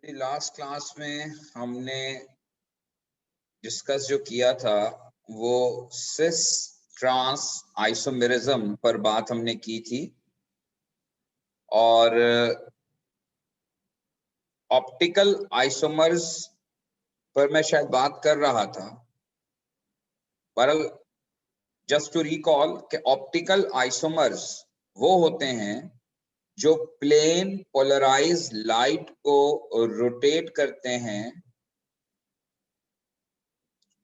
Last class में हमने discuss जो किया था वो सिस ट्रांस आइसोमेरिज्म पर बात हमने की थी और ऑप्टिकल आइसोमर्स पर मैं शायद बात कर रहा था। पर जस्ट टू रिकॉल कि ऑप्टिकल आइसोमर्स वो होते हैं जो प्लेन पोलराइज लाइट को रोटेट करते हैं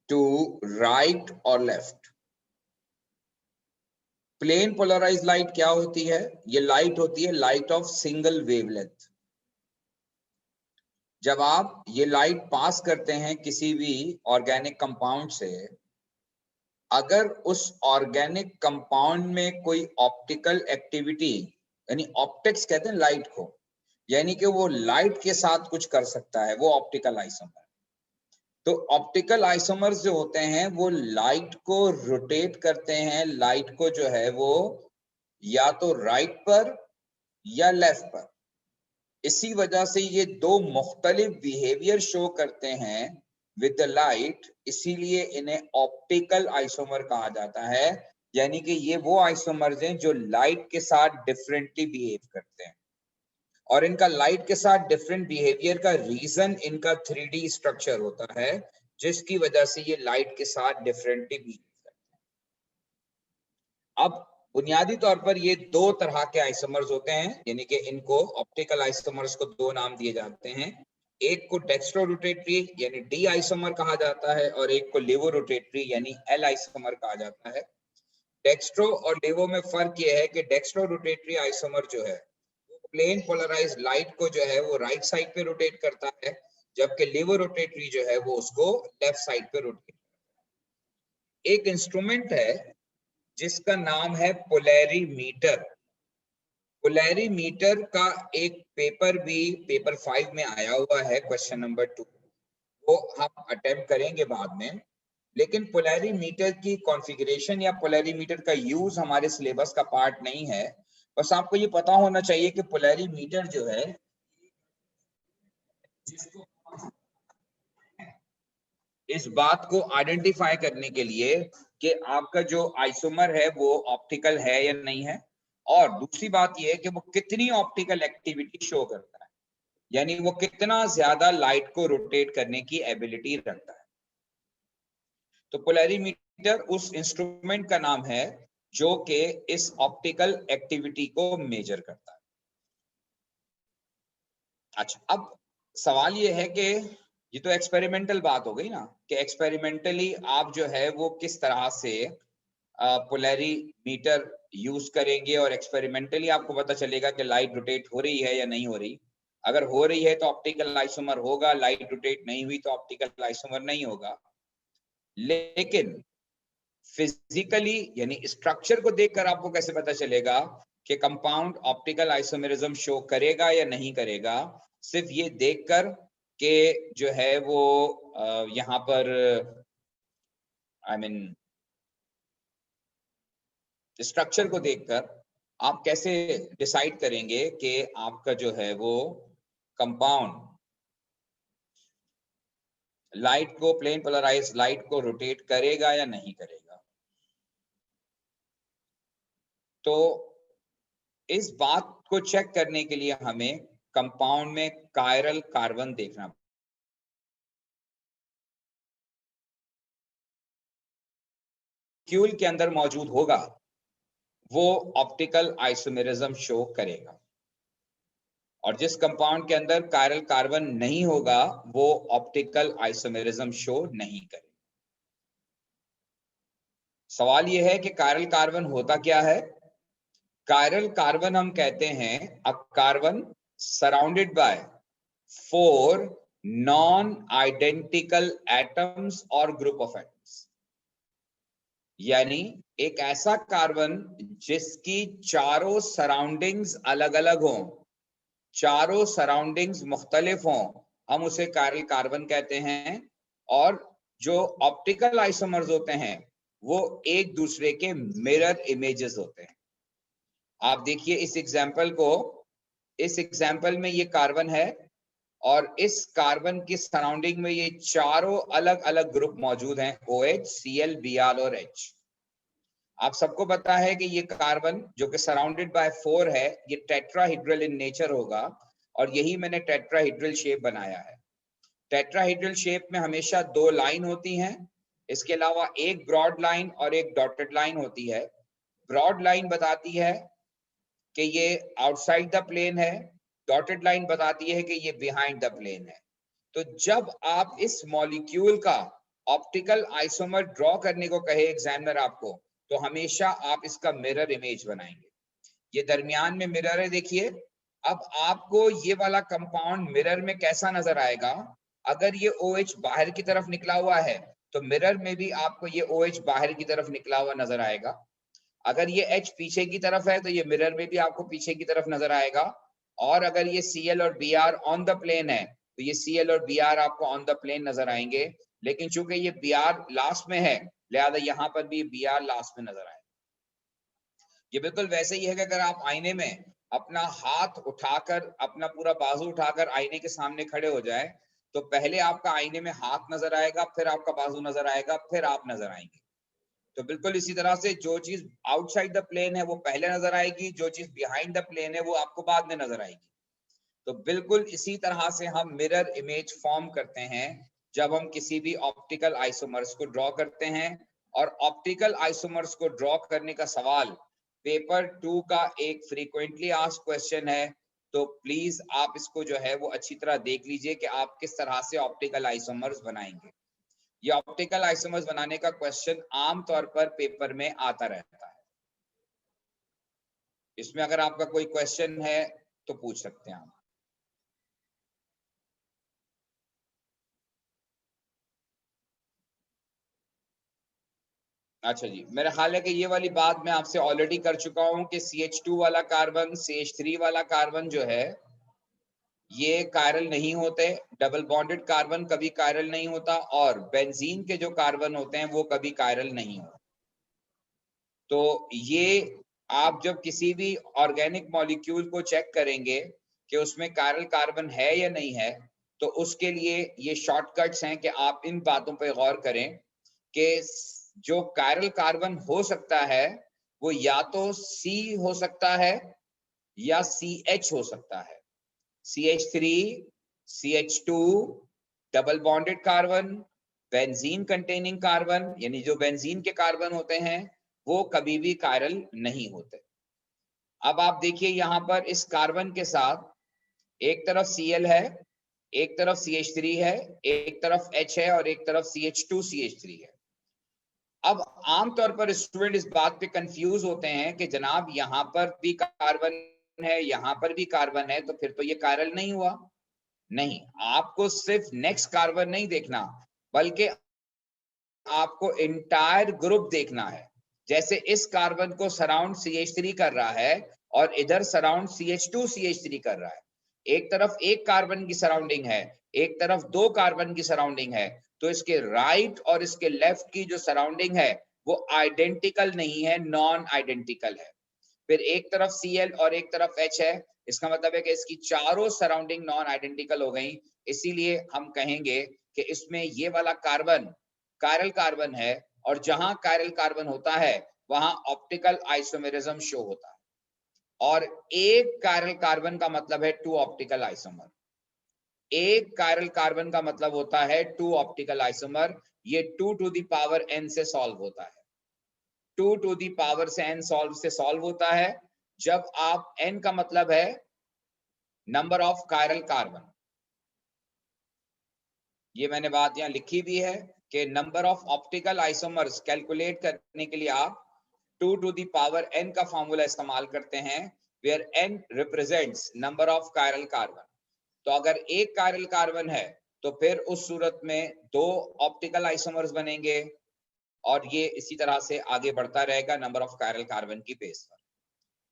टू राइट और लेफ्ट। प्लेन पोलराइज लाइट क्या होती है? ये लाइट होती है लाइट ऑफ सिंगल वेवलेंथ। जब आप ये लाइट पास करते हैं किसी भी ऑर्गेनिक कंपाउंड से, अगर उस ऑर्गेनिक कंपाउंड में कोई ऑप्टिकल एक्टिविटी, यानी ऑप्टिक्स कहते हैं लाइट को, यानी कि वो लाइट के साथ कुछ कर सकता है, वो ऑप्टिकल आइसोमर। तो ऑप्टिकल आइसोमर्स जो होते हैं वो लाइट को रोटेट करते हैं, लाइट को जो है वो या तो राइट पर या लेफ्ट पर। इसी वजह से ये दो मुख्तलिफ बिहेवियर शो करते हैं विद द लाइट, इसीलिए इन्हें ऑप्टिकल आइसोमर कहा जाता है। यानी कि ये वो आइसोमर्स हैं जो लाइट के साथ डिफरेंटली बिहेव करते हैं, और इनका लाइट के साथ डिफरेंट बिहेवियर का रीजन इनका 3D स्ट्रक्चर होता है, जिसकी वजह से ये लाइट के साथ डिफरेंटली बिहेव करते हैं। अब बुनियादी तौर पर ये दो तरह के आइसोमर्स होते हैं, यानी कि इनको ऑप्टिकल आइसोमर्स को दो नाम दिए जाते हैं। एक को डेक्स्ट्रो रोटेटरी यानी डी आइसोमर कहा जाता है, और एक को लेवो रोटेटरी यानी एल आइसोमर कहा जाता है। डेक्स्ट्रो और लेवो में फर्क यह है कि डेक्स्ट्रो रोटेटरी आइसोमर जो है वो प्लेन पोलराइज लाइट को जो है वो राइट साइड पे रोटेट करता है, जबकि लेवो रोटेटरी जो है वो उसको लेफ्ट साइड पे रोटेट करता है। एक इंस्ट्रूमेंट है जिसका नाम है पोलैरीमीटर। पोलैरीमीटर का एक पेपर भी पेपर 5 में आया हुआ है, क्वेश्चन नंबर 2, वो हम अटेम्प्ट करेंगे बाद में। लेकिन पोलैरीमीटर की कॉन्फ़िगरेशन या पोलैरीमीटर का यूज हमारे सिलेबस का पार्ट नहीं है। बस आपको ये पता होना चाहिए कि पोलैरीमीटर जो है जिसको इस बात को आइडेंटिफाई करने के लिए कि आपका जो आइसोमर है वो ऑप्टिकल है या नहीं है, और दूसरी बात ये है कि वो कितनी ऑप्टिकल एक्टिविटी शो करता है, यानी वो कितना ज्यादा लाइट को रोटेट करने की एबिलिटी रखता है। तो पोलैरीमीटर उस इंस्ट्रूमेंट का नाम है जो कि इस ऑप्टिकल एक्टिविटी को मेजर करता है। अच्छा, अब सवाल ये है कि ये तो एक्सपेरिमेंटल बात हो गई ना, कि एक्सपेरिमेंटली आप जो है वो किस तरह से पोलैरीमीटर यूज करेंगे, और एक्सपेरिमेंटली आपको पता चलेगा कि लाइट रोटेट हो रही है या नहीं हो रही। अगर हो रही है तो ऑप्टिकल आइसोमर होगा, लाइट रोटेट नहीं हुई तो ऑप्टिकल आइसोमर नहीं होगा। लेकिन फिजिकली यानी स्ट्रक्चर को देखकर आपको कैसे पता चलेगा कि कंपाउंड ऑप्टिकल आइसोमेरिज्म शो करेगा या नहीं करेगा? सिर्फ ये देखकर कि जो है वो यहाँ पर आई मीन स्ट्रक्चर को देखकर आप कैसे डिसाइड करेंगे कि आपका जो है वो कंपाउंड लाइट को, प्लेन पोलराइज लाइट को रोटेट करेगा या नहीं करेगा? तो इस बात को चेक करने के लिए हमें कंपाउंड में कायरल कार्बन देखना, मॉलिक्यूल के अंदर मौजूद होगा वो ऑप्टिकल आइसोमेरिज्म शो करेगा, और जिस कंपाउंड के अंदर कायरल कार्बन नहीं होगा वो ऑप्टिकल आइसोमेरिज्म शो नहीं करेगा। सवाल यह है कि कायरल कार्बन होता क्या है? कायरल कार्बन हम कहते हैं a carbon surrounded by 4 non identical atoms और ग्रुप ऑफ एटम्स, यानी एक ऐसा कार्बन जिसकी चारों सराउंडिंग्स अलग अलग हों, चारों सराउंडिंग्स मुख्तलिफ हों, हम उसे कायरल कार्बन कहते हैं। और जो ऑप्टिकल आइसोमर्स होते हैं वो एक दूसरे के मिरर इमेजेस होते हैं। आप देखिए इस एग्जाम्पल को, इस एग्जाम्पल में ये कार्बन है और इस कार्बन की सराउंडिंग में ये चारों अलग अलग ग्रुप मौजूद हैं, OH, Cl, Br और H। आप सबको पता है कि ये कार्बन जो कि सराउंडेड बाय 4 है, ये टेट्राहेड्रल इन नेचर होगा, और यही मैंने टेट्राहेड्रल शेप बनाया है। टेट्राहेड्रल शेप में हमेशा 2 लाइन होती हैं, इसके अलावा एक ब्रॉड लाइन और एक डॉटेड लाइन होती है। ब्रॉड लाइन बताती है कि ये आउटसाइड द प्लेन है, डॉटेड लाइन बताती है कि ये बिहाइंड द प्लेन है। तो जब आप इस मॉलिक्यूल का ऑप्टिकल आइसोमर ड्रॉ करने को कहे एग्जामिनर आपको, तो हमेशा आप इसका मिरर इमेज बनाएंगे। ये दरमियान में मिरर है, देखिए। अब आपको ये वाला कंपाउंड मिरर में कैसा नजर आएगा? अगर ये OH बाहर की तरफ निकला हुआ है तो मिरर में भी आपको ये OH बाहर की तरफ निकला हुआ नजर आएगा। अगर ये H पीछे की तरफ है तो ये मिरर में भी आपको पीछे की तरफ नजर आएगा। और अगर ये Cl और Br ऑन द प्लेन है तो ये Cl और Br आपको ऑन द प्लेन नजर आएंगे। लेकिन चूंकि ये Br लास्ट में है, लिहाजा यहाँ पर भी Br लास्ट में नजर आएगा। ये बिल्कुल वैसे ही है कि अगर आप आईने में अपना हाथ उठाकर, अपना पूरा बाजू उठाकर आईने के सामने खड़े हो जाए, तो पहले आपका आईने में हाथ नजर आएगा, फिर आपका बाजू नजर आएगा, फिर आप नजर आएंगे। तो बिल्कुल इसी तरह से जो चीज आउटसाइड द प्लेन है वो पहले नजर आएगी, जो चीज बिहाइंड द प्लेन है वो आपको बाद में नजर आएगी। तो बिल्कुल इसी तरह से हम मिरर इमेज फॉर्म करते हैं जब हम किसी भी ऑप्टिकल आइसोमर्स को ड्रॉ करते हैं। और ऑप्टिकल आइसोमर्स को ड्रॉ करने का सवाल पेपर 2 का एक फ्रीक्वेंटली आस्क्ड क्वेश्चन है। तो प्लीज आप इसको जो है वो अच्छी तरह देख लीजिए कि आप किस तरह से ऑप्टिकल आइसोमर्स बनाएंगे। ये ऑप्टिकल आइसोमर्स बनाने का क्वेश्चन आमतौर पर पेपर में आता रहता है। इसमें अगर आपका कोई क्वेश्चन है तो पूछ सकते हैं आप। अच्छा जी, मेरा ख्याल है कि ये वाली बात मैं आपसे ऑलरेडी कर चुका हूं कि CH2 वाला कार्बन, CH3 वाला कार्बन जो है ये कायरल नहीं होते। डबल बॉन्डेड कार्बन कभी कायरल नहीं होता, और बेंजीन के जो कार्बन होते हैं वो कभी कायरल नहीं होते। तो ये आप जब किसी भी ऑर्गेनिक मॉलिक्यूल को चेक करेंगे कि उसमें कायरल कार्बन है या नहीं है, तो उसके लिए ये शॉर्टकट्स हैं कि आप इन बातों पर गौर करें कि जो कायरल कार्बन हो सकता है वो या तो C हो सकता है या CH हो सकता है। CH3, CH2, double bonded carbon, benzene containing carbon, यानी जो बेंजीन के कार्बन होते हैं वो कभी भी कायरल नहीं होते। अब आप देखिए यहाँ पर इस कार्बन के साथ एक तरफ Cl है, एक तरफ CH3 है, एक तरफ H है और एक तरफ CH2CH3 है। अब आमतौर पर स्टूडेंट इस बात पे कंफ्यूज होते हैं कि जनाब यहाँ पर भी कार्बन है, यहाँ पर भी कार्बन है, तो फिर तो ये कायरल नहीं हुआ। नहीं, आपको सिर्फ नेक्स्ट कार्बन नहीं देखना, बल्कि आपको इंटायर ग्रुप देखना है। जैसे इस कार्बन को सराउंड CH3 कर रहा है और इधर सराउंड CH2CH3 कर रहा है। एक तरफ एक कार्बन की सराउंडिंग है, एक तरफ 2 कार्बन की सराउंडिंग है, तो इसके राइट और इसके लेफ्ट की जो सराउंडिंग है वो आइडेंटिकल नहीं है, नॉन आइडेंटिकल है। फिर एक तरफ Cl और एक तरफ H है, इसका मतलब है कि इसकी चारों सराउंडिंग नॉन आइडेंटिकल हो गई। इसीलिए हम कहेंगे कि इसमें ये वाला कार्बन कायरल कार्बन है, और जहां कायरल कार्बन होता है वहां ऑप्टिकल आइसोमेरिज्म शो होता है। और एक कायरल कार्बन का मतलब है 2 ऑप्टिकल आइसोमर। एक कायरल कार्बन का मतलब होता है 2 ऑप्टिकल आइसोमर। ये 2 टू द पावर n से सॉल्व होता है। 2 टू दी पावर से n सॉल्व होता है जब आप n का मतलब है नंबर ऑफ कायरल कार्बन। ये मैंने बात यहां लिखी भी है कि नंबर ऑफ ऑप्टिकल आइसोमर्स कैलकुलेट करने के लिए आप 2 टू दी पावर n का फॉर्मूला इस्तेमाल करते हैं, where n represents number of chiral carbon. तो अगर एक कायरल कार्बन है तो फिर उस सूरत में 2 ऑप्टिकल आइसोमर्स बनेंगे, और ये इसी तरह से आगे बढ़ता रहेगा नंबर ऑफ कायरल कार्बन की बेस पर।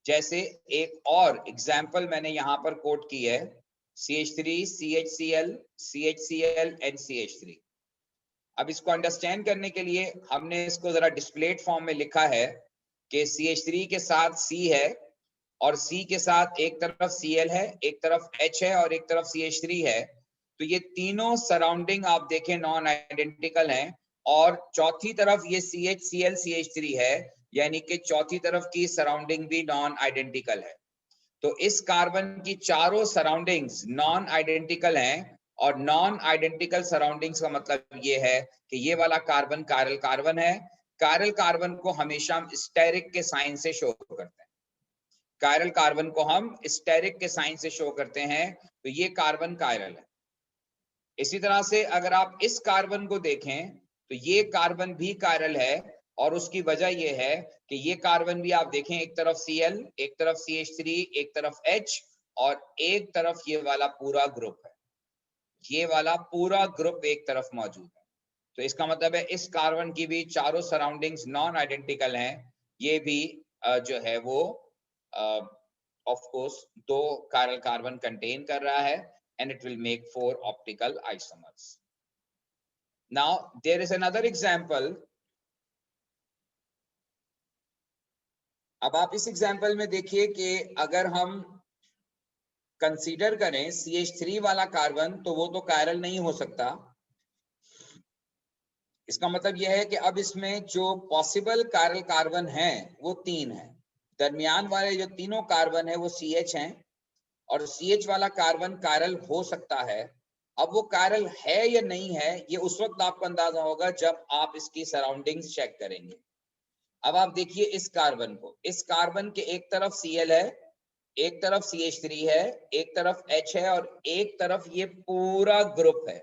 जैसे एक और एग्जाम्पल मैंने यहां पर कोट की है, CH3, CHCl, CHCl and CH3। अब इसको अंडरस्टैंड करने के लिए हमने इसको जरा डिस्प्लेड फॉर्म में लिखा है कि CH3 के साथ C है, और C के साथ एक तरफ Cl है, एक तरफ H है और एक तरफ CH3 है। तो ये तीनों सराउंडिंग आप देखें नॉन आइडेंटिकल हैं, और चौथी तरफ ये CHCl CH3 है, यानी कि चौथी तरफ की सराउंडिंग भी नॉन आइडेंटिकल है। तो इस कार्बन की चारों सराउंडिंग्स नॉन आइडेंटिकल हैं, और नॉन आइडेंटिकल सराउंडिंग्स का मतलब ये है कि ये वाला कार्बन कायरल कार्बन है। कायरल कार्बन को हमेशा हम स्टेरिक के साइन से शो करते हैं। कायरल कार्बन को हम स्टेरिक के साइन से शो करते हैं, तो ये कार्बन कायरल है। इसी तरह से अगर आप इस कार्बन को देखें तो ये कार्बन भी कायरल है, और उसकी वजह ये है कि ये कार्बन भी आप देखें, एक तरफ Cl, एक तरफ CH3, एक तरफ H, और एक तरफ ये वाला पूरा ग्रुप है। ये वाला पूरा ग्रुप एक तरफ मौजूद है। तो इसका मतलब है इस कार्बन की भी चारों सराउंडिंग्स नॉन आइडेंटिकल हैं। ये भी जो है वो of course 2 chiral carbon contain कर रहा है, and it will make 4 optical isomers. Now there is another example. अब आप इस एग्जाम्पल में देखिए कि अगर हम कंसीडर करें CH3 वाला कार्बन, तो वो तो कायरल नहीं हो सकता। इसका मतलब यह है कि अब इसमें जो पॉसिबल कायरल कार्बन है वो 3 है। दरमियान वाले जो तीनों कार्बन है वो CH हैं, और CH वाला कार्बन कायरल हो सकता है। अब वो कायरल है या नहीं है, ये उस वक्त आपको अंदाजा होगा जब आप इसकी सराउंडिंग्स चेक करेंगे। अब आप देखिए इस कार्बन को, इस कार्बन के एक तरफ Cl है, एक तरफ CH3 है, एक तरफ H है, और एक तरफ ये पूरा ग्रुप है।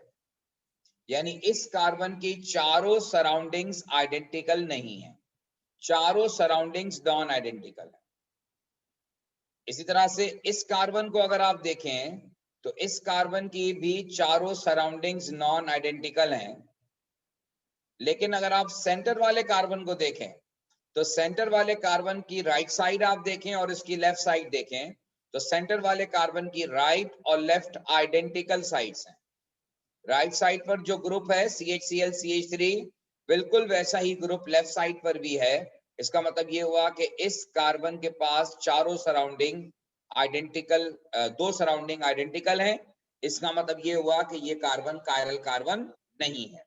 यानी इस कार्बन की चारों सराउंडिंग्स आइडेंटिकल नहीं है, चारों सराउंडिंग्स नॉन आइडेंटिकल है। इसी तरह से इस कार्बन को अगर आप देखें तो इस कार्बन की भी चारों सराउंडिंग्स नॉन आइडेंटिकल हैं। लेकिन अगर आप सेंटर वाले कार्बन को देखें तो सेंटर वाले कार्बन की राइट साइड आप देखें और इसकी लेफ्ट साइड देखें, तो सेंटर वाले कार्बन की राइट और लेफ्ट आइडेंटिकल साइड्स हैं। राइट साइड पर जो ग्रुप है CHCl CH3, बिल्कुल वैसा ही ग्रुप लेफ्ट साइड पर भी है। इसका मतलब ये हुआ कि इस कार्बन के पास चारों सराउंडिंग आइडेंटिकल, 2 सराउंडिंग आइडेंटिकल हैं। इसका मतलब ये हुआ कि ये कार्बन कायरल कार्बन नहीं है।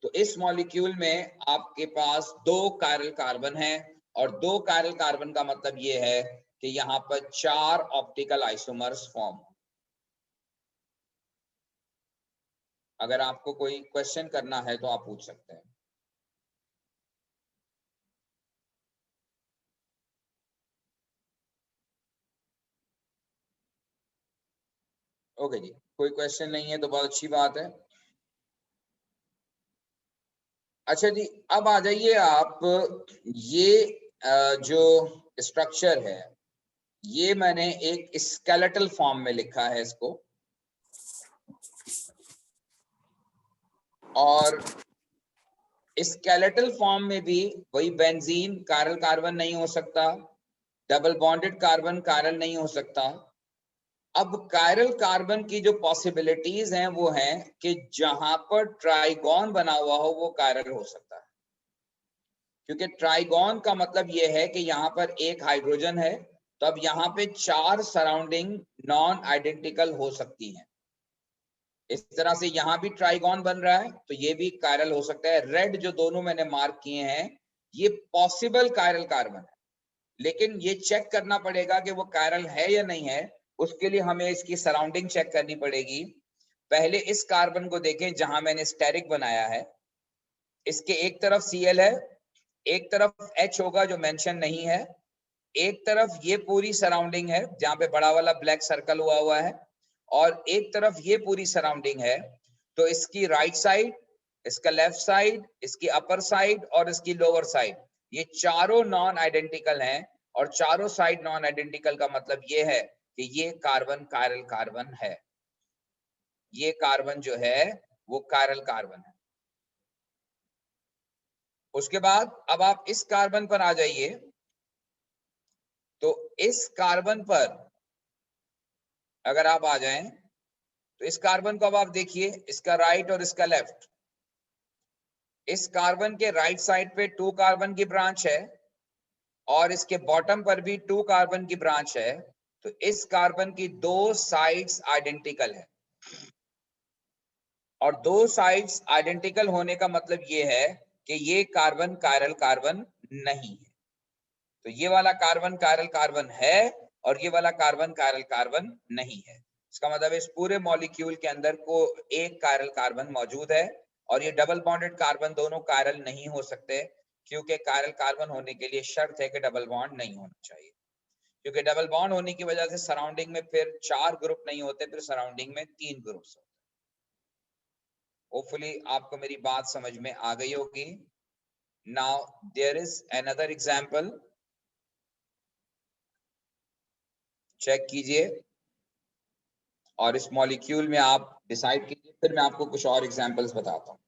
तो इस मॉलिक्यूल में आपके पास 2 कायरल कार्बन हैं, और 2 कायरल कार्बन का मतलब ये है कि यहाँ पर 4 ऑप्टिकल आइसोमर्स फॉर्म। अगर आपको कोई क्वेश्चन करना है तो आप पूछ सकते हैं। ओके जी, कोई क्वेश्चन नहीं है तो बहुत अच्छी बात है। अच्छा जी, अब आ जाइए आप, ये जो स्ट्रक्चर है ये मैंने एक स्केलेटल फॉर्म में लिखा है इसको, और स्केलेटल फॉर्म में भी वही बेंजीन कायरल कार्बन नहीं हो सकता, डबल बॉन्डेड कार्बन कायरल नहीं हो सकता। अब कायरल कार्बन की जो पॉसिबिलिटीज हैं वो हैं कि जहां पर ट्राइगोन बना हुआ हो वो कायरल हो सकता है, क्योंकि ट्राइगोन का मतलब ये है कि यहाँ पर एक हाइड्रोजन है, तो अब यहाँ पे 4 सराउंडिंग नॉन आइडेंटिकल हो सकती हैं। इस तरह से यहाँ भी ट्राइगोन बन रहा है, तो ये भी कायरल हो सकता है। रेड जो दोनों मैंने मार्क किए हैं ये पॉसिबल कायरल कार्बन है, लेकिन ये चेक करना पड़ेगा कि वो कायरल है या नहीं है। उसके लिए हमें इसकी सराउंडिंग चेक करनी पड़ेगी। पहले इस कार्बन को देखें जहां मैंने स्टेरिक बनाया है, इसके एक तरफ Cl है, एक तरफ H होगा जो मेंशन नहीं है, एक तरफ ये पूरी सराउंडिंग है जहां पे बड़ा वाला ब्लैक सर्कल हुआ है, और एक तरफ ये पूरी सराउंडिंग है। तो इसकी राइट साइड, इसका लेफ्ट साइड, इसकी अपर साइड और इसकी लोअर साइड, ये चारों नॉन आइडेंटिकल हैं, और चारों साइड नॉन आइडेंटिकल का मतलब ये है कि ये कार्बन कायरल कार्बन है। ये कार्बन जो है वो कायरल कार्बन है। उसके बाद अब आप इस कार्बन पर आ जाइए, तो इस कार्बन पर अगर आप आ जाएं तो इस कार्बन को अब आप देखिए, इसका राइट और इसका लेफ्ट। इस कार्बन के राइट साइड पे 2 कार्बन की ब्रांच है, और इसके बॉटम पर भी 2 कार्बन की ब्रांच है। तो इस कार्बन की 2 साइड्स आइडेंटिकल है। और दो साइड्स आइडेंटिकल होने का मतलब ये है कि ये कार्बन कायरल कार्बन नहीं है। तो ये वाला कार्बन कायरल कार्बन है और ये वाला कार्बन कायरल कार्बन नहीं है। इसका मतलब इस पूरे मॉलिक्यूल के अंदर को एक कायरल कार्बन मौजूद है और ये डबल बॉन्डेड कार्बन दोनों कायरल नहीं हो सकते, क्योंकि कायरल कार्बन होने के लिए शर्त है कि डबल बॉन्ड नहीं होना चाहिए। क्योंकि डबल बॉन्ड होने की वजह से सराउंडिंग में फिर 4 ग्रुप नहीं होते, फिर सराउंडिंग में 3 ग्रुप्स होते। होपफुली आपको मेरी बात समझ में आ गई होगी। Now there is another example, check कीजिए और इस मॉलिक्यूल में आप डिसाइड कीजिए, फिर मैं आपको कुछ और एग्जांपल्स बताता हूं।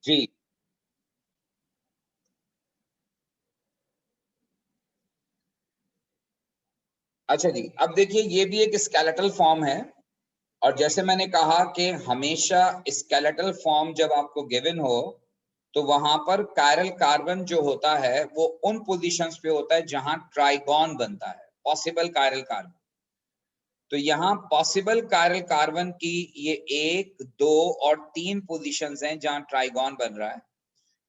जी अच्छा जी, अब देखिए ये भी एक स्केलेटल फॉर्म है और जैसे मैंने कहा कि हमेशा स्केलेटल फॉर्म जब आपको गिवन हो तो वहां पर कायरल कार्बन जो होता है वो उन पोजीशंस पे होता है जहां ट्राइगोन बनता है, पॉसिबल कायरल कार्बन। तो यहाँ पॉसिबल कायरल कार्बन की ये 1, 2 और 3 पोजीशंस हैं जहां ट्राइगोन बन रहा है।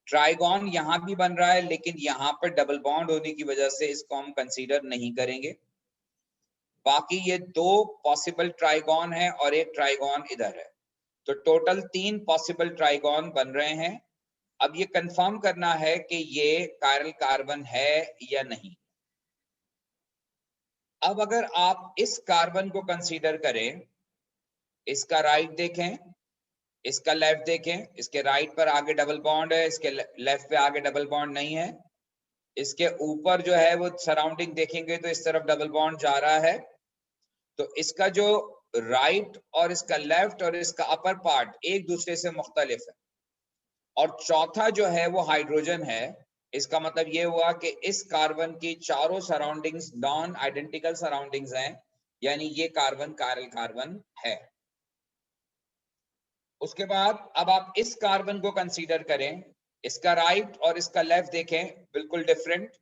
ट्राइगोन यहाँ भी बन रहा है, लेकिन यहाँ पर डबल बॉन्ड होने की वजह से इसको हम कंसीडर नहीं करेंगे। बाकी ये 2 पॉसिबल ट्राइगोन है और एक ट्राइगोन इधर है, तो टोटल 3 पॉसिबल ट्राइगोन बन रहे हैं। अब ये कंफर्म करना है कि ये कायरल कार्बन है या नहीं। अब अगर आप इस कार्बन को कंसीडर करें, इसका राइट देखें, इसका लेफ्ट देखें, इसके राइट पर आगे डबल बॉन्ड है, इसके लेफ्ट पे आगे डबल बॉन्ड नहीं है। इसके ऊपर जो है वो सराउंडिंग देखेंगे तो इस तरफ डबल बॉन्ड जा रहा है। तो इसका जो राइट और इसका लेफ्ट और इसका अपर पार्ट एक दूसरे से मुख्तलिफ है। और चौथा जो है वो हाइड्रोजन है। इसका मतलब ये हुआ कि इस कार्बन की चारों सराउंडिंग्स नॉन आइडेंटिकल सराउंडिंग्स हैं, यानी ये कार्बन कायरल कार्बन है। उसके बाद अब आप इस कार्बन को कंसीडर करें, इसका राइट और इसका लेफ्ट देखें, बिल्कुल डिफरेंट।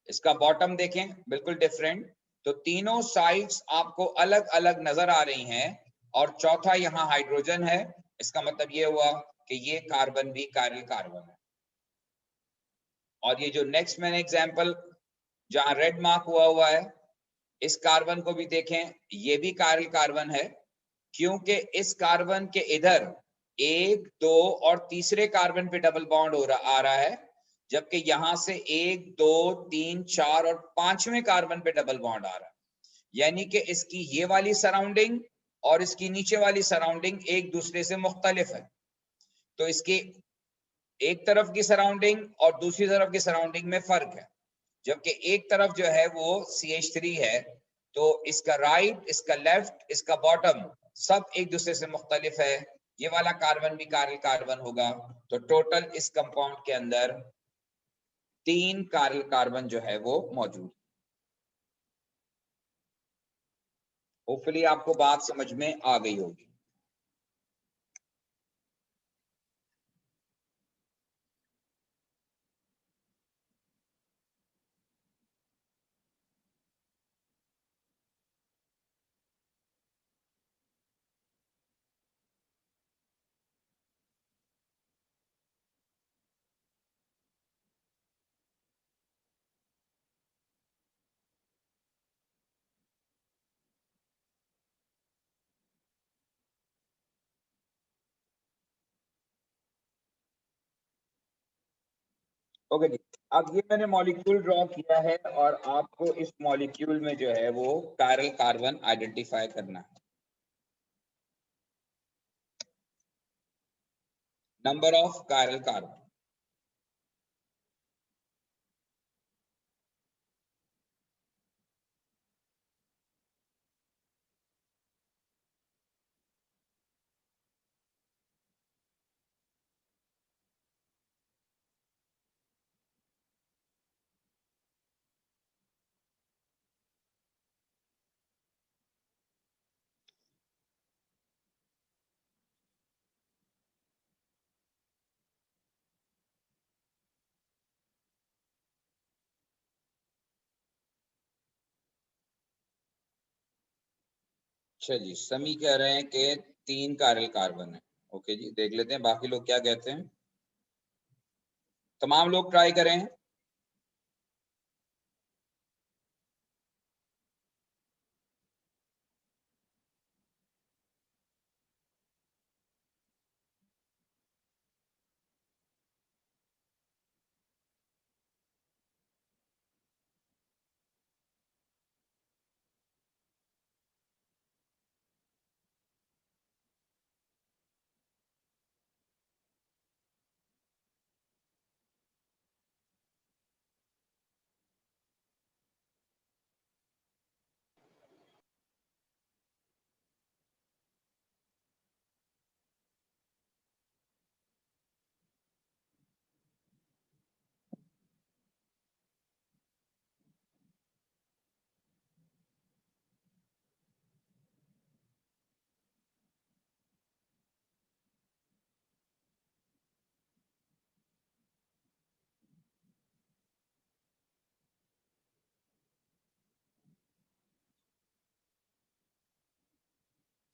इसका बॉटम देखें, बिल्कुल डिफरेंट। तो तीनों साइड्स आपको अलग अलग नजर आ रही हैं और चौथा यहाँ हाइड्रोजन है। इसका मतलब ये हुआ कि ये कार्बन भी कायरल कार्बन है। और ये जो नेक्स्ट मैंने एग्जांपल जहां रेड मार्क हुआ है, इस कार्बन को भी देखें, ये भी कायरल कार्बन है, क्योंकि इस कार्बन के इधर 1, 2 और तीसरे कार्बन पे डबल बॉन्ड आ रहा है, जबकि यहां से 1, 2, 3, 4 और 5वें कार्बन पे डबल बॉन्ड आ रहा है। यानी कि इसकी ये वाली सराउंडिंग और इसकी नीचे वाली सराउंडिंग एक दूसरे से मुख्तलिफ है। तो इसकी एक तरफ की सराउंडिंग और दूसरी तरफ की सराउंडिंग में फर्क है। जबकि एक तरफ जो है वो CH3 है, तो इसका राइट, इसका लेफ्ट, इसका बॉटम सब एक दूसरे से मुख्तलिफ है। ये वाला कार्बन भी कायरल कार्बन होगा। तो टोटल इस कंपाउंड के अंदर 3 कायरल कार्बन जो है वो मौजूद। होपफुली आपको बात समझ में आ गई होगी। ओके जी। अब ये मैंने मॉलिक्यूल ड्रॉ किया है और आपको इस मॉलिक्यूल में जो है वो कायरल कार्बन आइडेंटिफाई करना है। नंबर ऑफ कायरल कार्बन, अच्छा जी। समी कह रहे हैं कि 3 कायरल कार्बन है। ओके जी, देख लेते हैं बाकी लोग क्या कहते हैं। तमाम लोग ट्राई करें।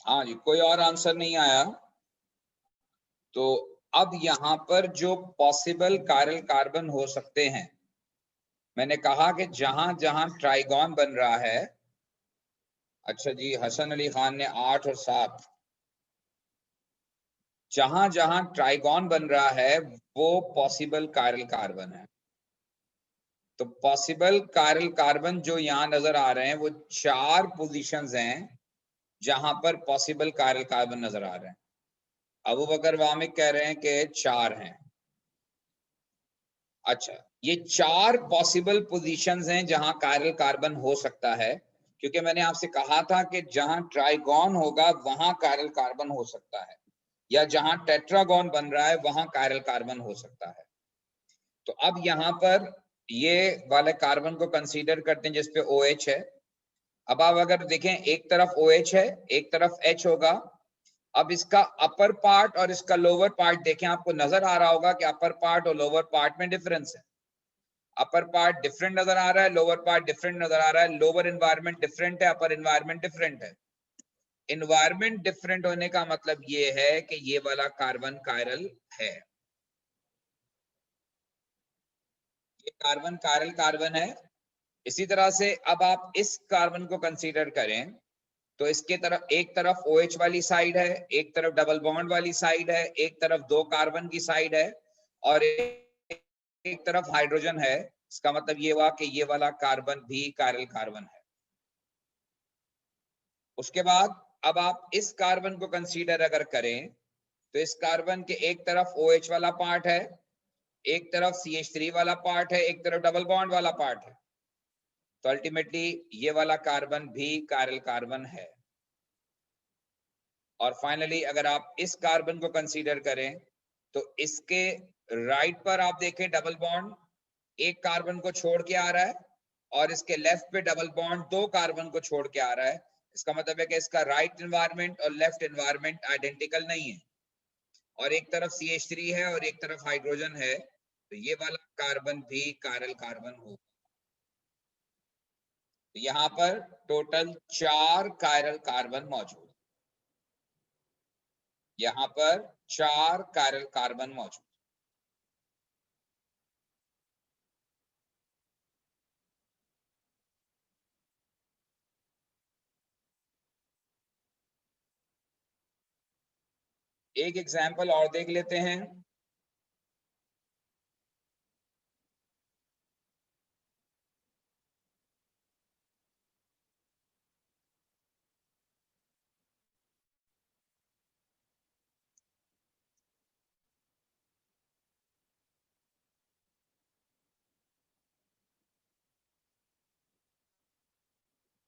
हाँ जी, कोई और आंसर नहीं आया। तो अब यहाँ पर जो पॉसिबल कायरल कार्बन हो सकते हैं, मैंने कहा कि जहां जहां ट्राइगोन बन रहा है। अच्छा जी, हसन अली खान ने 8 और 7। जहां जहां ट्राइगोन बन रहा है वो पॉसिबल कायरल कार्बन है। तो पॉसिबल कायरल कार्बन जो यहाँ नजर आ रहे हैं वो 4 पोजीशंस हैं जहां पर पॉसिबल कायरल कार्बन नजर आ रहे हैं। अबू बकर वामिक कह रहे हैं कि 4 हैं। अच्छा, ये 4 पॉसिबल पोजीशंस हैं जहां कायरल कार्बन हो सकता है, क्योंकि मैंने आपसे कहा था कि जहां ट्राइगोन होगा वहां कायरल कार्बन हो सकता है, या जहां टेट्रागोन बन रहा है वहां कायरल कार्बन हो सकता है। तो अब यहाँ पर ये वाले कार्बन को कंसीडर करते हैं जिसपे OH है। अब आप अगर देखें, एक तरफ OH है, एक तरफ H होगा। अब इसका अपर पार्ट और इसका लोअर पार्ट देखें, आपको नजर आ रहा होगा कि अपर पार्ट और लोअर पार्ट में डिफरेंस है। अपर पार्ट डिफरेंट नजर आ रहा है, लोअर पार्ट डिफरेंट नजर आ रहा है। लोअर एनवायरनमेंट डिफरेंट है, अपर एनवायरनमेंट डिफरेंट है। एनवायरनमेंट डिफरेंट होने का मतलब ये है कि ये वाला कार्बन कायरल है। ये कार्बन कायरल कार्बन है। इसी तरह से अब आप इस कार्बन को कंसीडर करें तो इसके तरफ, एक तरफ OH वाली साइड है, एक तरफ डबल बॉन्ड वाली साइड है, एक तरफ 2 कार्बन की साइड है और एक तरफ हाइड्रोजन है। इसका मतलब ये हुआ कि ये वाला कार्बन भी कायरल कार्बन है। उसके बाद अब आप इस कार्बन को कंसीडर अगर करें तो इस कार्बन के एक तरफ OH वाला पार्ट है, एक तरफ CH3 वाला पार्ट है, एक तरफ डबल बॉन्ड वाला पार्ट है। तो अल्टीमेटली ये वाला कार्बन भी कायरल कार्बन है। और फाइनली अगर आप इस कार्बन को कंसीडर करें तो इसके राइट पर आप देखें डबल बॉन्ड एक कार्बन को छोड़ के आ रहा है और इसके लेफ्ट पे डबल बॉन्ड 2 कार्बन को छोड़ के आ रहा है। इसका मतलब है कि इसका राइट एनवायरनमेंट और लेफ्ट एनवायरनमेंट आइडेंटिकल नहीं है, और एक तरफ CH3 है और एक तरफ हाइड्रोजन है। तो ये वाला कार्बन भी कायरल कार्बन हो। तो यहाँ पर टोटल 4 कायरल कार्बन मौजूद, यहाँ पर 4 कायरल कार्बन मौजूद। एक एग्जाम्पल और देख लेते हैं।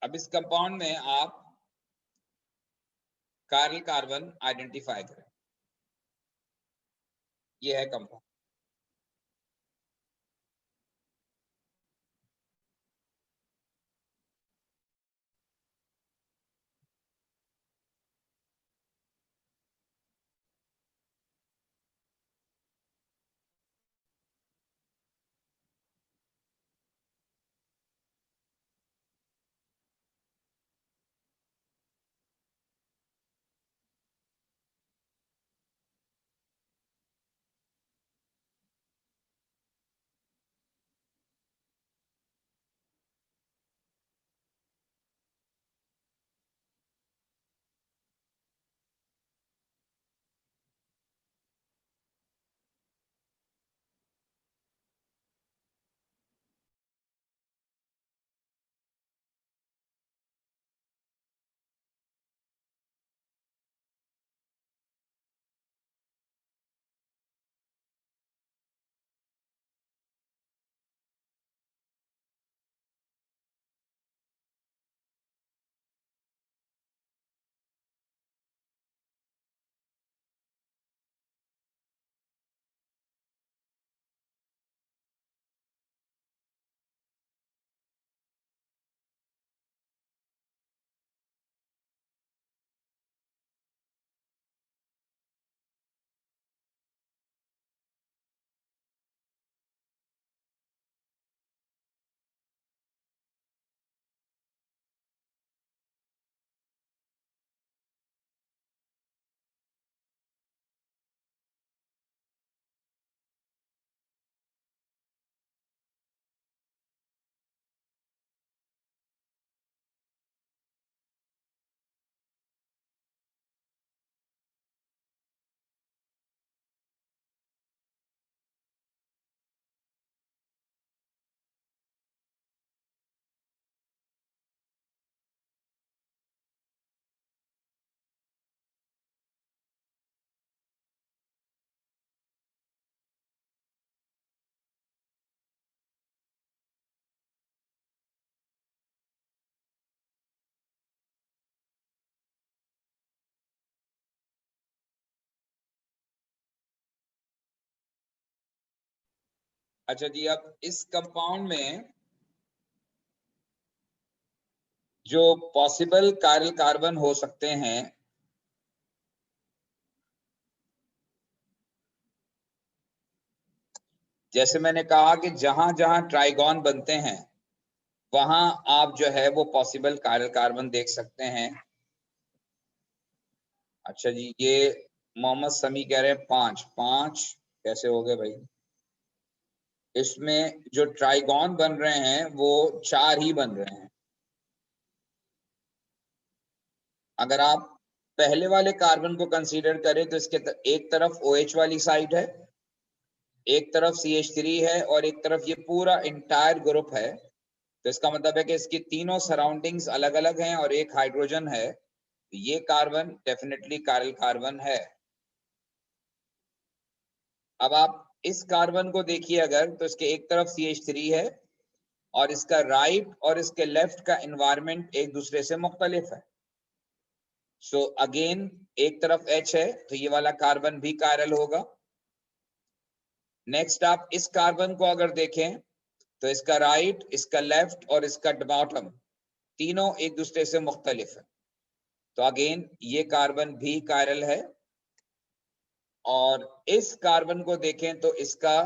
अब इस कंपाउंड में आप काइरल कार्बन आइडेंटिफाई करें। ये है कंपाउंड। अच्छा जी, अब इस कंपाउंड में जो पॉसिबल काइरल कार्बन हो सकते हैं, जैसे मैंने कहा कि जहां जहां ट्राइगोन बनते हैं वहां आप जो है वो पॉसिबल काइरल कार्बन देख सकते हैं। अच्छा जी, ये मोहम्मद समी कह रहे हैं 5 5 कैसे हो गए भाई? इसमें जो ट्राइगोन बन रहे हैं वो 4 ही बन रहे हैं। अगर आप पहले वाले कार्बन को कंसीडर करें तो इसके एक तरफ OH वाली साइड है, एक तरफ CH3 है और एक तरफ ये पूरा इंटायर ग्रुप है। तो इसका मतलब है कि इसकी तीनों सराउंडिंग्स अलग अलग हैं और एक हाइड्रोजन है। ये कार्बन डेफिनेटली काइरल कार्बन है। अब आप इस कार्बन को देखिए अगर, तो इसके एक तरफ CH3 है और इसका राइट और इसके लेफ्ट का एनवायरनमेंट एक दूसरे से मुख्तलिफ है। सो अगेन एक तरफ H है तो ये वाला कार्बन भी कायरल होगा। नेक्स्ट आप इस कार्बन को अगर देखें तो इसका राइट, इसका लेफ्ट और इसका बॉटम तीनों एक दूसरे से मुख्तलिफ है। तो अगेन ये कार्बन भी कायरल है। और इस कार्बन को देखें तो इसका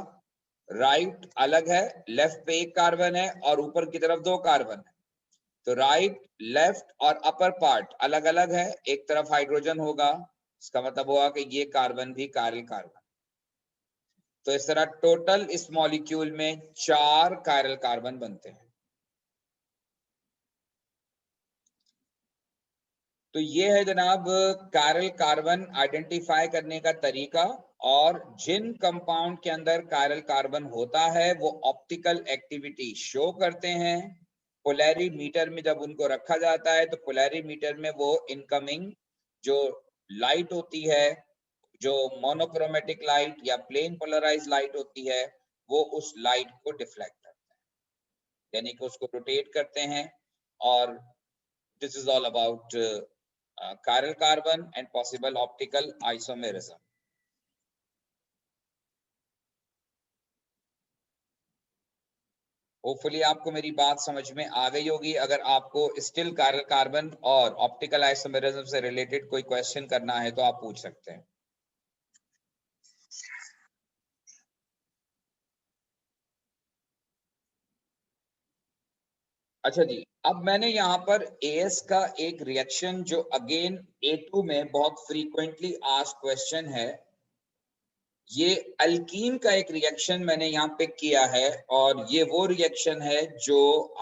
राइट अलग है, लेफ्ट पे एक कार्बन है और ऊपर की तरफ 2 कार्बन है। तो राइट, लेफ्ट और अपर पार्ट अलग अलग है। एक तरफ हाइड्रोजन होगा, इसका मतलब हुआ कि ये कार्बन भी कायरल कार्बन। तो इस तरह टोटल इस मॉलिक्यूल में 4 कायरल कार्बन बनते हैं। तो ये है जनाब कायरल कार्बन आइडेंटिफाई करने का तरीका। और जिन कंपाउंड के अंदर कायरल कार्बन होता है वो ऑप्टिकल एक्टिविटी शो करते हैं। पोलैरीमीटर में जब उनको रखा जाता है तो पोलैरीमीटर में वो इनकमिंग जो लाइट होती है, जो मोनोक्रोमेटिक लाइट या प्लेन पोलराइज लाइट होती है, वो उस लाइट को डिफ्लेक्ट करते हैं, यानी कि उसको रोटेट करते हैं और this is all about chiral carbon and possible optical isomerism. Hopefully आपको मेरी बात समझ में आ गई होगी। अगर आपको स्टिल chiral कार्बन और ऑप्टिकल आइसोमेरिज्म से रिलेटेड कोई क्वेश्चन करना है तो आप पूछ सकते हैं। अच्छा जी, अब मैंने यहाँ पर AS का एक रिएक्शन जो अगेन A2 में बहुत फ्रीक्वेंटली आस्क्ड क्वेश्चन है, ये अल्कीन का एक रिएक्शन मैंने यहाँ पिक किया है और ये वो रिएक्शन है जो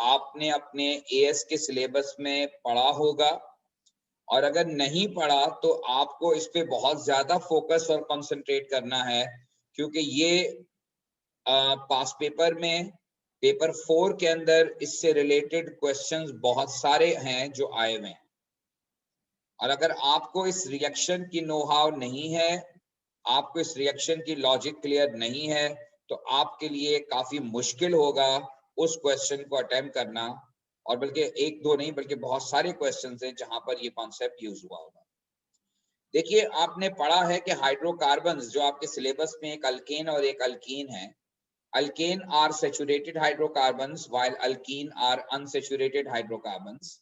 आपने अपने AS के सिलेबस में पढ़ा होगा, और अगर नहीं पढ़ा तो आपको इस पे बहुत ज्यादा फोकस और कंसंट्रेट करना है, क्योंकि ये पास पेपर में पेपर 4 के अंदर इससे रिलेटेड क्वेश्चंस बहुत सारे हैं जो आए हुए हैं। और अगर आपको इस रिएक्शन की नो हाउ नहीं है, आपको इस रिएक्शन की लॉजिक क्लियर नहीं है, तो आपके लिए काफी मुश्किल होगा उस क्वेश्चन को अटेम्प्ट करना। और बल्कि एक दो नहीं बल्कि बहुत सारे क्वेश्चंस हैं जहां पर ये कॉन्सेप्ट यूज हुआ होगा। देखिए, आपने पढ़ा है कि हाइड्रोकार्बन्स जो आपके सिलेबस में एक अल्केन और एक अल्कीन है, alkane are saturated hydrocarbons while alkene are unsaturated hydrocarbons.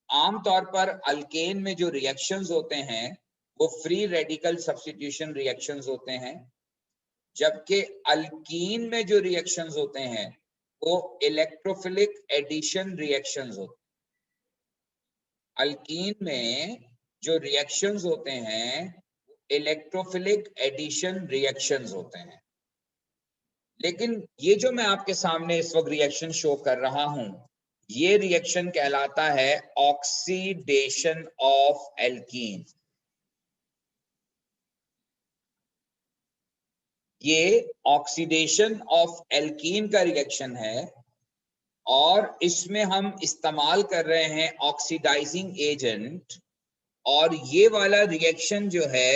आमतौर पर अल्केन में जो रिएक्शंस होते हैं वो फ्री रेडिकल सब्स्टिट्यूशन रिएक्शंस होते हैं, जबकि अल्कीन में जो रिएक्शंस होते हैं वो इलेक्ट्रोफिलिक एडिशन रिएक्शंस होते हैं। अल्कीन में जो रिएक्शंस होते हैं इलेक्ट्रोफिलिक एडिशन रिएक्शंस होते हैं। लेकिन ये जो मैं आपके सामने इस वक्त रिएक्शन शो कर रहा हूं, ये रिएक्शन कहलाता है ऑक्सीडेशन ऑफ एल्कीन। ये ऑक्सीडेशन ऑफ एल्कीन का रिएक्शन है और इसमें हम इस्तेमाल कर रहे हैं ऑक्सीडाइजिंग एजेंट, और ये वाला रिएक्शन जो है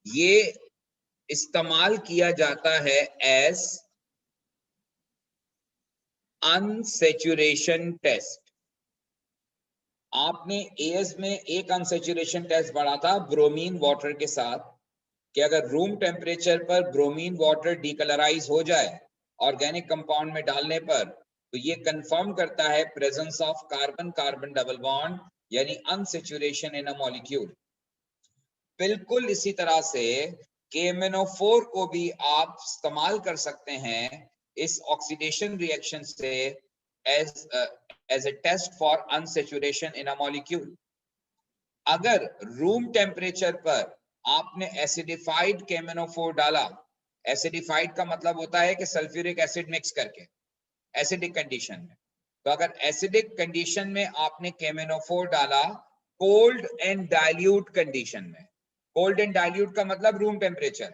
ये इस्तेमाल किया जाता है एज अनसैचुरेशन टेस्ट। आपने एएस में एक अनसैचुरेशन टेस्ट पढ़ा था ब्रोमीन वाटर के साथ, कि अगर रूम टेम्परेचर पर ब्रोमीन वाटर डीकलराइज हो जाए ऑर्गेनिक कंपाउंड में डालने पर, तो ये कंफर्म करता है presence of carbon carbon double bond, यानी अनसैचुरेशन इन अ मॉलिक्यूल। बिल्कुल इसी तरह से KMnO4 को भी आप इस्तेमाल कर सकते हैं इस ऑक्सीडेशन रिएक्शन से as a test for unsaturation in a molecule। अगर रूम टेम्परेचर पर आपने एसिडिफाइड KMnO4 डाला, एसिडिफाइड का मतलब होता है कि सल्फ्यूरिक एसिड मिक्स करके एसिडिक कंडीशन में, तो अगर एसिडिक कंडीशन में आपने KMnO4 डाला कोल्ड एंड डाइल्यूट कंडीशन में, कोल्ड एंड डाइल्यूट का मतलब रूम टेम्परेचर,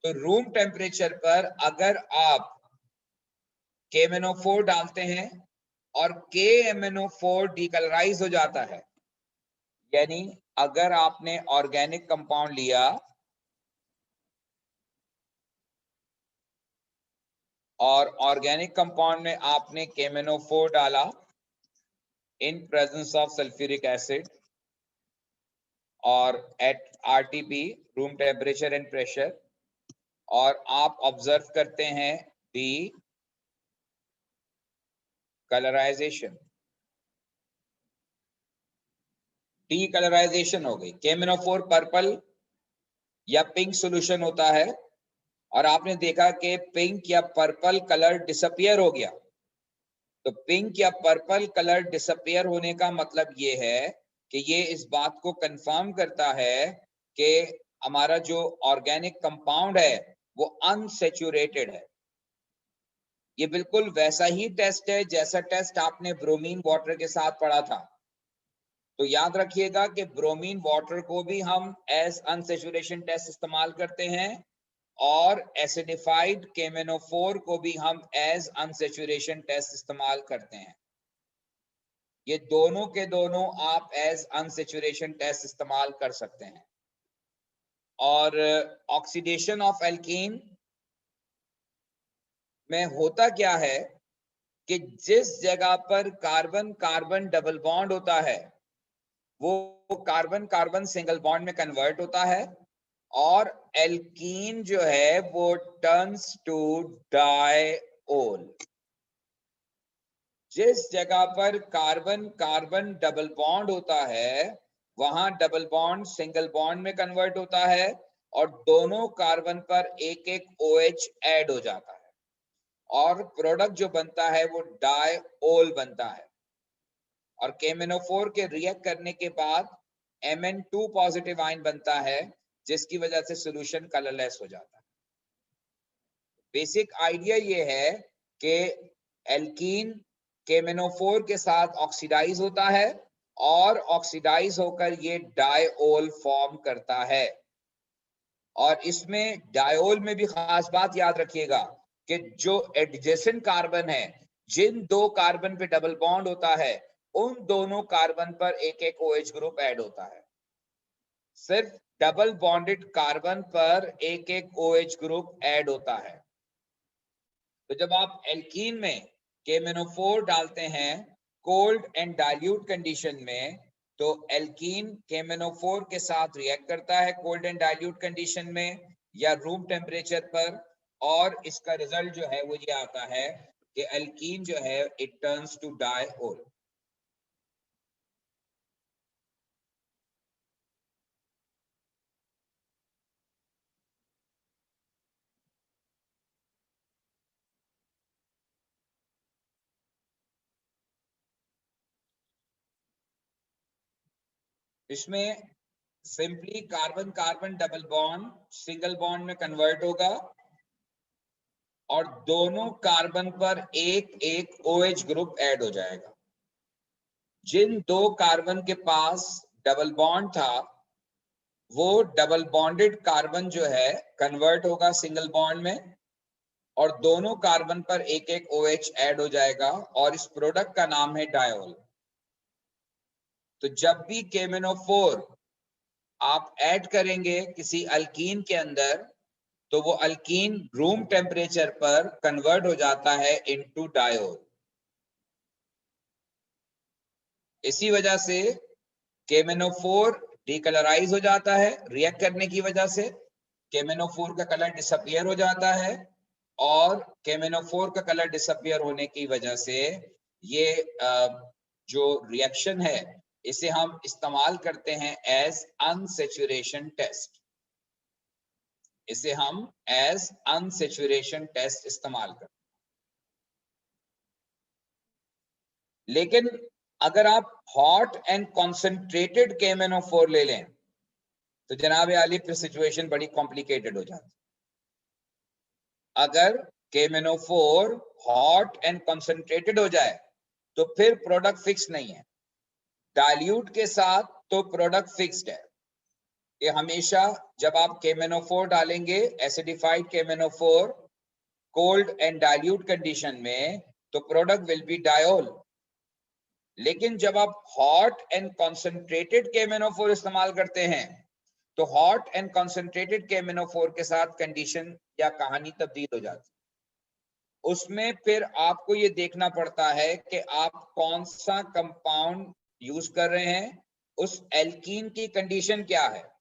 तो रूम टेम्परेचर पर अगर आप KMnO4 डालते हैं और KMnO4 डीकलराइज हो जाता है, यानी अगर आपने ऑर्गेनिक कंपाउंड लिया और ऑर्गेनिक कंपाउंड में आपने KMnO4 डाला in presence of sulphuric acid और at RTP room temperature and pressure, और आप ऑब्जर्व करते हैं डी कलराइजेशन, डीकलराइजेशन हो गई। KMnO4 पर्पल या पिंक सॉल्यूशन होता है और आपने देखा कि पिंक या पर्पल कलर डिसअपियर हो गया, तो पिंक या पर्पल कलर डिसअपियर होने का मतलब ये है कि ये इस बात को कंफर्म करता है कि हमारा जो ऑर्गेनिक कंपाउंड है वो अनसैचुरेटेड है। ये बिल्कुल वैसा ही टेस्ट है जैसा टेस्ट आपने ब्रोमीन वाटर के साथ पढ़ा था। तो याद रखिएगा कि ब्रोमीन वाटर को भी हम एज अनसैचुरेशन टेस्ट इस्तेमाल करते हैं और एसिडिफाइड KMnO4 को भी हम एज अनसैचुरेशन टेस्ट इस्तेमाल करते हैं। ये दोनों के दोनों आप एज अनसैचुरेशन टेस्ट इस्तेमाल कर सकते हैं। और ऑक्सीडेशन ऑफ एल्कीन में होता क्या है कि जिस जगह पर कार्बन कार्बन डबल बॉन्ड होता है वो कार्बन कार्बन सिंगल बॉन्ड में कन्वर्ट होता है और एल्कीन जो है वो टर्न्स टू डायओल। जिस जगह पर कार्बन कार्बन डबल बॉन्ड होता है वहां डबल बॉन्ड सिंगल बॉन्ड में कन्वर्ट होता है और दोनों कार्बन पर एक एक OH ऐड हो जाता है और प्रोडक्ट जो बनता है वो डायओल बनता है। और KMnO4 के रिएक्ट करने के बाद Mn2 पॉजिटिव आयन बनता है जिसकी वजह से सॉल्यूशन कलरलेस हो जाता है। बेसिक आइडिया ये है कि एल्कीन KMnO4 के साथ ऑक्सीडाइज होता है और ऑक्सीडाइज होकर ये डायओल फॉर्म करता है। और इसमें डायओल में भी खास बात याद रखिएगा कि जो एडजेसेंट कार्बन है, जिन दो कार्बन पे डबल बॉन्ड होता है उन दोनों कार्बन पर एक एक OH ग्रुप ऐड होता है। सिर्फ डबल बॉन्डेड कार्बन पर एक एक OH ग्रुप ऐड होता है। तो जब आप एल्कीन में KMnO4 डालते हैं कोल्ड एंड डाइल्यूट कंडीशन में, तो एल्कीन KMnO4 के साथ रिएक्ट करता है कोल्ड एंड डाइल्यूट कंडीशन में या रूम टेम्परेचर पर, और इसका रिजल्ट जो है वो ये आता है कि एल्कीन जो है इट टर्न्स टू डायओल। इसमें simply carbon carbon double bond single bond में कन्वर्ट होगा और दोनों कार्बन पर एक एक OH ग्रुप ऐड हो जाएगा। जिन दो कार्बन के पास डबल बॉन्ड था वो डबल बॉन्डेड कार्बन जो है कन्वर्ट होगा सिंगल बॉन्ड में और दोनों कार्बन पर एक एक OH ऐड हो जाएगा और इस प्रोडक्ट का नाम है डायओल। तो जब भी KMnO4 आप ऐड करेंगे किसी अल्कीन के अंदर तो वो अल्कीन रूम टेम्परेचर पर कन्वर्ट हो जाता है इनटू डायओल। इसी वजह से KMnO4 डीकलराइज हो जाता है रिएक्ट करने की वजह से, KMnO4 का कलर डिसअपियर हो जाता है और KMnO4 का कलर डिसअपियर होने की वजह से ये जो रिएक्शन है इसे हम इस्तेमाल करते हैं एज अनसैचुरेशन टेस्ट। इसे हम एज अनसैचुरेशन टेस्ट इस्तेमाल करते हैं। लेकिन अगर आप हॉट एंड कॉन्सेंट्रेटेड KMnO4 ले लें तो जनाब आली फिर सिचुएशन बड़ी कॉम्प्लिकेटेड हो जाती है। अगर KMnO4 हॉट एंड कॉन्सेंट्रेटेड हो जाए तो फिर प्रोडक्ट फिक्स नहीं है। डाइल्यूट के साथ तो प्रोडक्ट फिक्स्ड है। ये हमेशा जब आप KMnO4 डालेंगे acidified KMnO4 cold and dilute condition में तो प्रोडक्ट विल बी डायओल। लेकिन जब आप हॉट एंड कॉन्सेंट्रेटेड KMnO4 इस्तेमाल करते हैं तो हॉट एंड कॉन्सेंट्रेटेड KMnO4 के साथ कंडीशन या कहानी तब्दील हो जाती है। उसमें फिर आपको ये देखना पड़ता है कि आप कौन सा कंपाउंड यूज कर रहे हैं, उस एल्कीन की कंडीशन क्या है।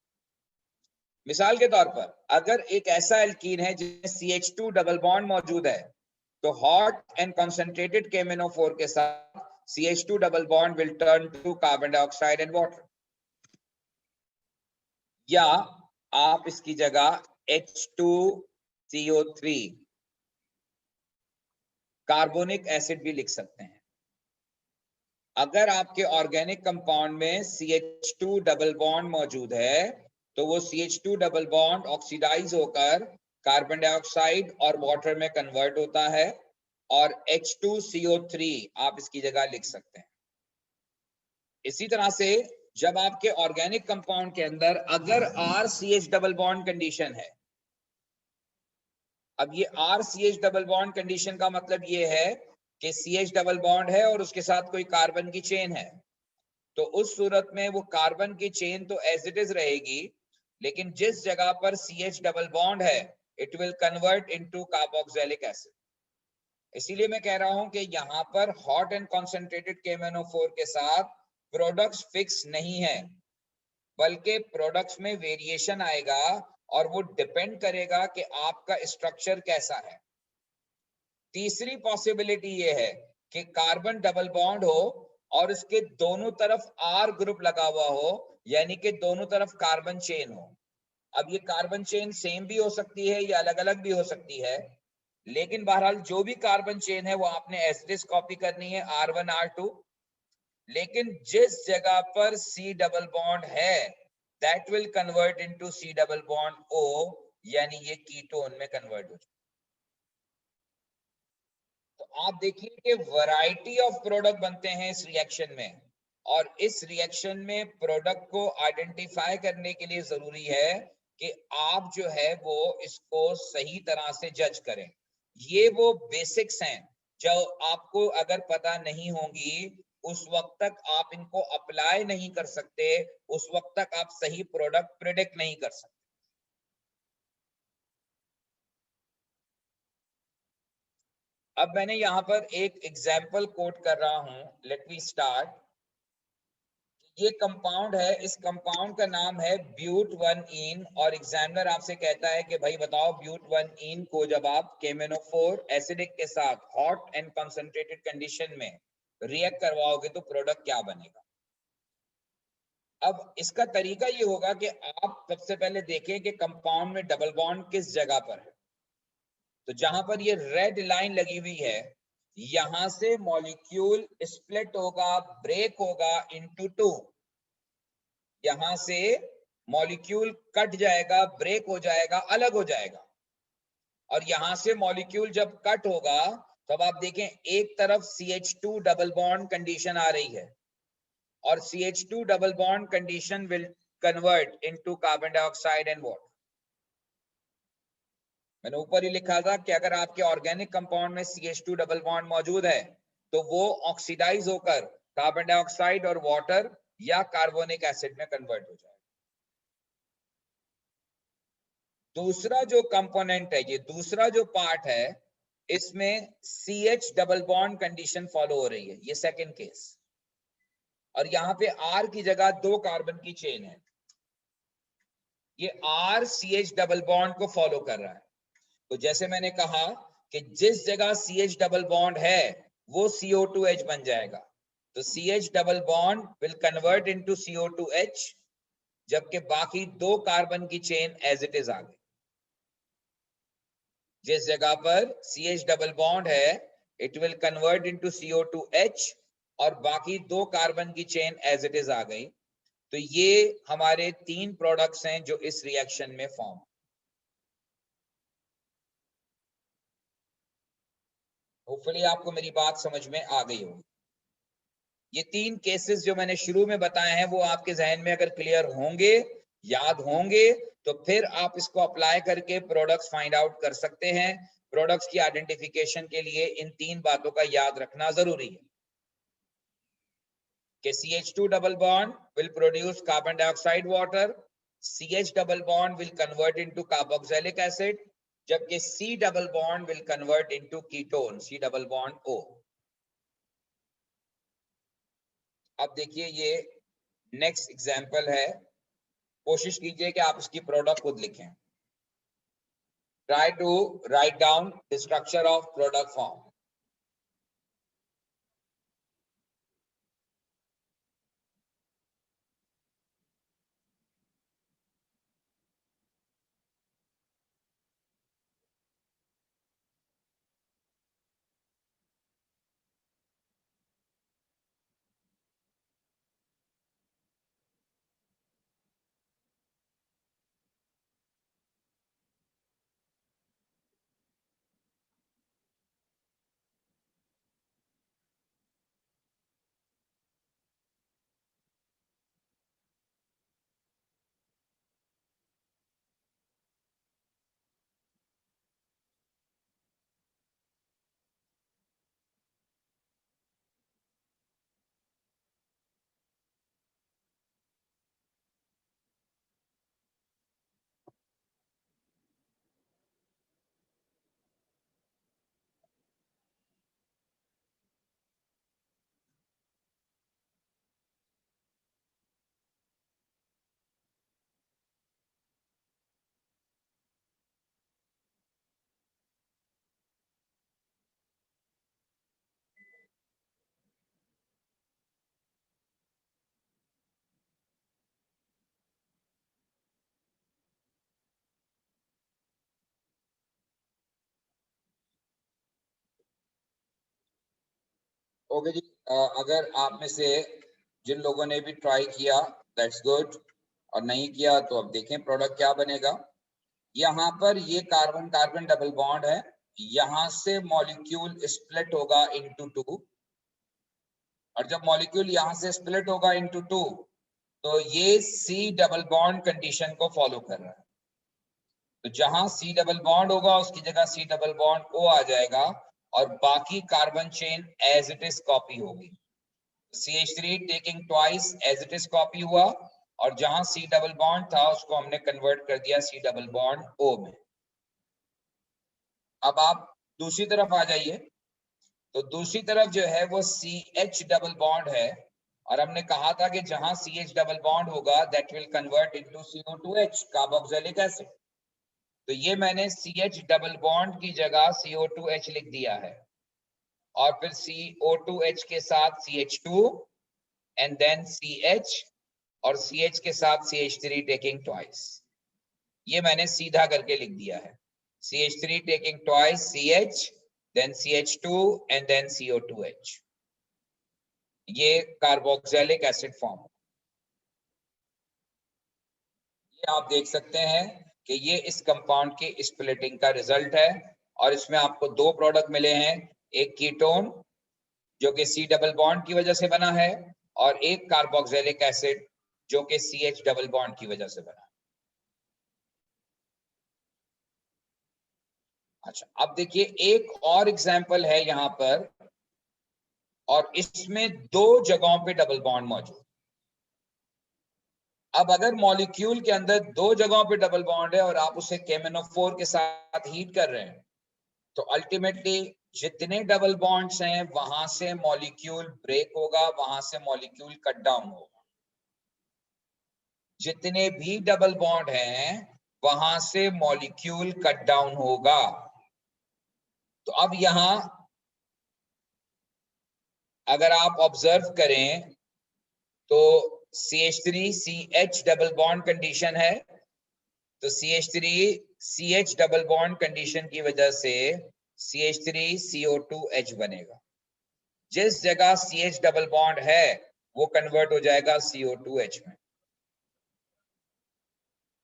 मिसाल के तौर पर अगर एक ऐसा एल्कीन है जिसमें CH2 डबल बॉन्ड मौजूद है तो हॉट एंड कॉन्सेंट्रेटेड KMnO4 के साथ CH2 double bond will turn to carbon dioxide and water. या आप इसकी जगह H2CO3 कार्बोनिक एसिड भी लिख सकते हैं। अगर आपके ऑर्गेनिक कंपाउंड में CH2 डबल बॉन्ड मौजूद है तो वो CH2 डबल बॉन्ड ऑक्सीडाइज होकर कार्बन डाइऑक्साइड और वाटर में कन्वर्ट होता है और H2CO3 आप इसकी जगह लिख सकते हैं। इसी तरह से जब आपके ऑर्गेनिक कंपाउंड के अंदर अगर RCH डबल बॉन्ड कंडीशन है, अब ये RCH डबल बॉन्ड कंडीशन का मतलब ये है कि CH डबल बॉन्ड है और उसके साथ कोई कार्बन की चेन है, तो उस सूरत में वो कार्बन की चेन तो एज इट इज रहेगी लेकिन जिस जगह पर CH डबल बॉन्ड है it will convert into carboxylic acid. इसीलिए मैं कह रहा हूं कि यहाँ पर हॉट एंड कॉन्सेंट्रेटेड KMnO4 के साथ प्रोडक्ट्स फिक्स नहीं है, बल्कि प्रोडक्ट्स में वेरिएशन आएगा और वो डिपेंड करेगा कि आपका स्ट्रक्चर कैसा है। तीसरी पॉसिबिलिटी ये है कि कार्बन डबल बॉन्ड हो और उसके दोनों तरफ आर ग्रुप लगा हुआ हो, यानी कि दोनों तरफ कार्बन चेन हो। अब ये कार्बन चेन सेम भी हो सकती है या अलग अलग भी हो सकती है, लेकिन बहरहाल जो भी कार्बन चेन है वो आपने एज इट इज कॉपी करनी है, R1 R2। लेकिन जिस जगह पर C डबल बॉन्ड है that will convert into C double bond O, यानी ये कीटोन में कन्वर्ट हो जाए। तो आप देखिए कि वैरायटी ऑफ प्रोडक्ट बनते हैं इस रिएक्शन में, और इस रिएक्शन में प्रोडक्ट को आइडेंटिफाई करने के लिए जरूरी है कि आप जो है वो इसको सही तरह से जज करें। ये वो बेसिक्स हैं जो आपको अगर पता नहीं होंगी उस वक्त तक आप इनको अप्लाई नहीं कर सकते, उस वक्त तक आप सही प्रोडक्ट प्रिडिक्ट नहीं कर सकते। अब मैंने यहां पर एक एग्जाम्पल कोट कर रहा हूं, लेट मी स्टार्ट। ये कंपाउंड है, इस कंपाउंड का नाम है ब्यूट वन इन, और एग्जामिनर आपसे कहता है कि भाई बताओ ब्यूट वन इन को जब आप KMnO4 एसिडिक के साथ हॉट एंड कंसंट्रेटेड कंडीशन में रिएक्ट करवाओगे तो प्रोडक्ट क्या बनेगा। अब इसका तरीका ये होगा कि आप सबसे पहले देखें कि कंपाउंड में डबल बॉन्ड किस जगह पर है। तो जहां पर ये रेड लाइन लगी हुई है, यहां से मॉलिक्यूल स्प्लिट होगा, ब्रेक होगा इनटू टू। यहां से मॉलिक्यूल कट जाएगा, ब्रेक हो जाएगा, अलग हो जाएगा। और यहां से मॉलिक्यूल जब कट होगा तब आप देखें एक तरफ CH2 डबल बॉन्ड कंडीशन आ रही है, और CH2 double bond condition will convert into carbon dioxide and water. मैंने ऊपर ही लिखा था कि अगर आपके ऑर्गेनिक कंपाउंड में CH2 डबल बॉन्ड मौजूद है तो वो ऑक्सीडाइज होकर कार्बन डाइऑक्साइड और वाटर या कार्बोनिक एसिड में कन्वर्ट हो जाएगा। दूसरा जो कंपोनेंट है, ये दूसरा जो पार्ट है, इसमें CH double bond condition follow हो रही है, ये सेकंड केस। और यहाँ पे R की जगह 2 कार्बन की चेन है, ये R CH डबल बॉन्ड को फॉलो कर रहा है। तो जैसे मैंने कहा कि जिस जगह CH डबल बॉन्ड है वो CO2H बन जाएगा। तो CH double bond will convert into CO2H, जबकि बाकी 2 कार्बन की चेन एज इट इज आ गई। जिस जगह पर CH डबल बॉन्ड है it will convert into CO2H, और बाकी 2 कार्बन की चेन एज इट इज आ गई। तो ये हमारे 3 प्रोडक्ट्स हैं जो इस रिएक्शन में फॉर्म। होपफुली आपको मेरी बात समझ में आ गई होगी। ये 3 केसेस जो मैंने शुरू में बताए हैं वो आपके जहन में अगर क्लियर होंगे, याद होंगे, तो फिर आप इसको अप्लाई करके प्रोडक्ट्स फाइंड आउट कर सकते हैं। प्रोडक्ट्स की आइडेंटिफिकेशन के लिए इन 3 बातों का याद रखना जरूरी है कि CH2 double bond will produce carbon dioxide water, CH double bond will convert into carboxylic acid, जबकि C double bond will convert into ketone, C double bond O। अब देखिए ये नेक्स्ट एग्जांपल है, कोशिश कीजिए कि आप इसकी प्रोडक्ट खुद लिखें। Try to write down the structure of product form. Okay जी, अगर आप में से जिन लोगों ने भी ट्राई किया दैट्स गुड, और नहीं किया तो अब देखें प्रोडक्ट क्या बनेगा। यहाँ पर ये कार्बन कार्बन डबल बॉन्ड है, यहाँ से मॉलिक्यूल स्प्लिट होगा इनटू टू, और जब मॉलिक्यूल यहाँ से स्प्लिट होगा इनटू टू तो ये सी डबल बॉन्ड कंडीशन को फॉलो कर रहा है। तो जहां सी डबल बॉन्ड होगा उसकी जगह सी डबल बॉन्ड ओ आ जाएगा और बाकी carbon chain as it is copy होगी। CH3 taking twice as it is copy हुआ, और जहां सी डबल बॉन्ड था उसको हमने कन्वर्ट कर दिया सी डबल बॉन्ड ओ में। अब आप दूसरी तरफ आ जाइए, तो दूसरी तरफ जो है वो CH डबल बॉन्ड है, और हमने कहा था कि जहां CH डबल बॉन्ड होगा that will convert into CO2H carboxylic acid. तो ये मैंने CH डबल बॉन्ड की जगह CO2H लिख दिया है, और फिर CO2H के साथ CH2 एंड देन CH, और CH के साथ CH3 टेकिंग ट्वाइस। ये मैंने सीधा करके लिख दिया है, CH3 taking twice CH, then CH2 and then CO2H। ये कार्बोक्सिलिक एसिड फॉर्म। ये आप देख सकते हैं कि ये इस कंपाउंड की स्प्लिटिंग का रिजल्ट है, और इसमें आपको दो प्रोडक्ट मिले हैं, एक कीटोन जो कि सी डबल बॉन्ड की वजह से बना है, और एक कार्बोक्सिलिक एसिड जो कि CH डबल बॉन्ड की वजह से बना है। अच्छा, अब देखिए एक और एग्जांपल है यहाँ पर, और इसमें दो जगहों पे डबल बॉन्ड मौजूद। अब अगर मॉलिक्यूल के अंदर दो जगहों पे डबल बॉन्ड है और आप उसे KMnO4 के साथ हीट कर रहे हैं, तो अल्टीमेटली जितने डबल बॉन्ड्स हैं वहां से मॉलिक्यूल ब्रेक होगा, वहां से मॉलिक्यूल कट डाउन होगा। जितने भी डबल बॉन्ड हैं वहां से मॉलिक्यूल कट डाउन होगा। तो अब यहां अगर आप ऑब्जर्व करें तो CH3 CH double bond condition है, तो CH3 CH double bond condition की वजह से CH3 CO2H बनेगा। जिस जगह CH डबल बॉन्ड है वो कन्वर्ट हो जाएगा CO2H में।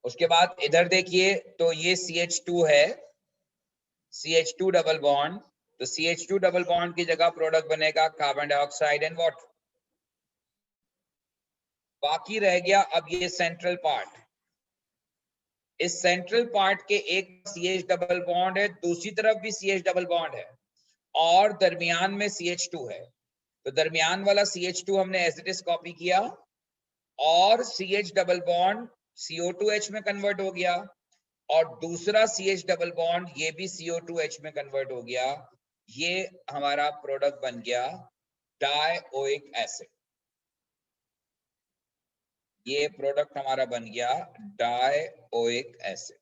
उसके बाद इधर देखिए तो ये CH2 है, CH2 डबल बॉन्ड, तो CH2 डबल बॉन्ड की जगह प्रोडक्ट बनेगा कार्बन डाइऑक्साइड एंड वाटर। बाकी रह गया अब ये सेंट्रल पार्ट। इस सेंट्रल पार्ट के एक CH डबल बॉन्ड है, दूसरी तरफ भी CH डबल बॉन्ड है, और दरमियान में CH2 है। तो दरमियान वाला CH2 हमने एज इट इज कॉपी किया, और CH डबल बॉन्ड CO2H में कन्वर्ट हो गया, और दूसरा CH डबल बॉन्ड ये भी CO2H में कन्वर्ट हो गया। ये हमारा प्रोडक्ट बन गया डाइओइक एसिड। ये प्रोडक्ट हमारा बन गया डाइओइक एसिड।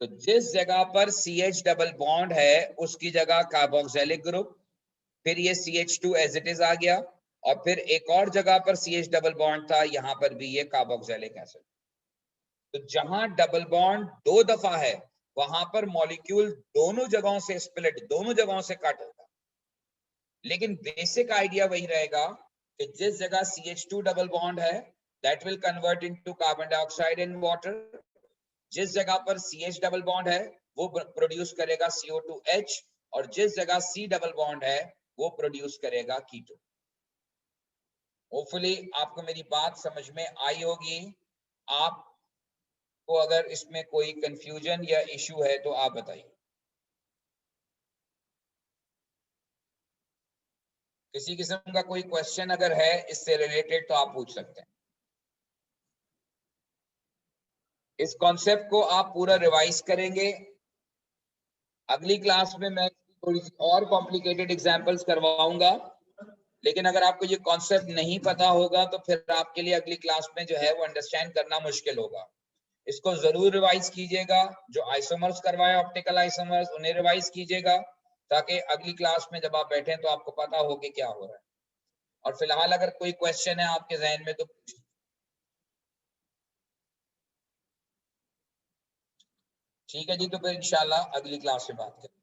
तो जिस जगह पर CH डबल बॉन्ड है उसकी जगह कार्बोक्सिलिक ग्रुप, फिर ये CH2 एज इट इज आ गया, और फिर एक और जगह पर CH डबल बॉन्ड था, यहां पर भी ये कार्बोक्सिलिक एसिड। तो जहां डबल बॉन्ड दो दफा है वहां पर मॉलिक्यूल दोनों जगहों से स्प्लिट, दोनों जगहों से कट होगा। लेकिन बेसिक आइडिया वही रहेगा कि जिस जगह CH2 डबल बॉन्ड है that will convert into carbon dioxide and water. जिस जगह पर CH डबल बॉन्ड है वो प्रोड्यूस करेगा CO2H, और जिस जगह C डबल बॉन्ड है वो प्रोड्यूस करेगा कीटोन। होपफुली आपको मेरी बात समझ में आई होगी। आपको अगर इसमें कोई कंफ्यूजन या इश्यू है तो आप बताइए। किसी किस्म का कोई क्वेश्चन अगर है इससे रिलेटेड तो आप पूछ सकते हैं। इस कॉन्सेप्ट को आप पूरा रिवाइज करेंगे। अगली क्लास में मैं थोड़ी सी और कॉम्प्लिकेटेड एग्जांपल्स करवाऊंगा, लेकिन अगर आपको ये कॉन्सेप्ट नहीं पता होगा तो फिर आपके लिए अगली क्लास में जो है वो अंडरस्टैंड करना मुश्किल होगा। इसको जरूर रिवाइज कीजिएगा, जो आइसोमर्स करवाए ऑप्टिकल आइसोमर्स उन्हें रिवाइज कीजिएगा, ताकि अगली क्लास में जब आप बैठे तो आपको पता हो कि क्या हो रहा है। और फिलहाल अगर कोई क्वेश्चन है आपके जहन में तो ठीक है जी, तो फिर इंशाल्लाह अगली क्लास में बात करें।